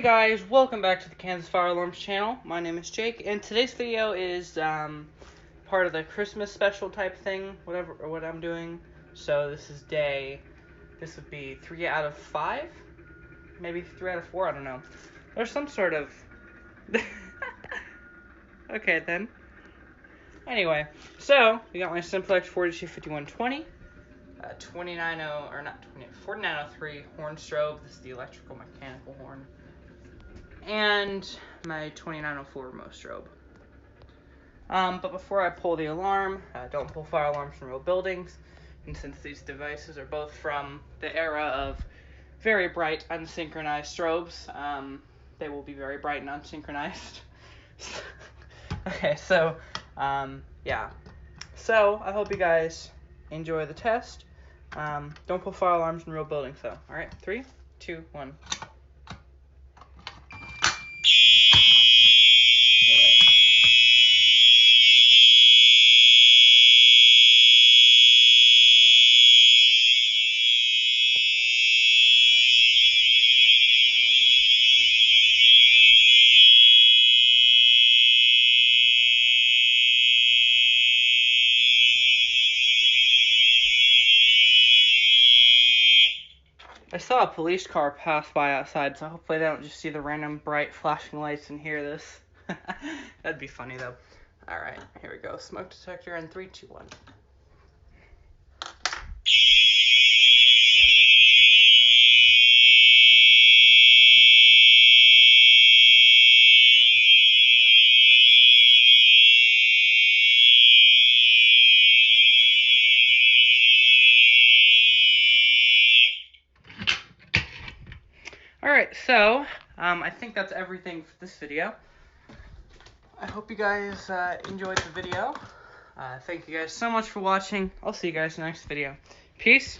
guys, welcome back to the Kansas Fire Alarms channel. My name is Jake, and today's video is part of the Christmas special type thing, what I'm doing. So this would be 3 out of 5, maybe 3 out of 4, I don't know. There's some sort of, okay then. Anyway, so we got my Simplex 425120. 4903 horn strobe. This is the electrical mechanical horn. And my 2904 remote strobe. But before I pull the alarm, don't pull fire alarms from real buildings. And since these devices are both from the era of very bright unsynchronized strobes, they will be very bright and unsynchronized. Okay, so, yeah. So, I hope you guys enjoy the test. Don't pull fire alarms in real buildings, though. Alright, 3, 2, 1. I saw a police car pass by outside, so hopefully they don't just see the random bright flashing lights and hear this. That'd be funny, though. Alright, here we go. Smoke detector in 3, 2, 1. Alright, so, I think that's everything for this video. I hope you guys enjoyed the video. Thank you guys so much for watching. I'll see you guys in the next video. Peace.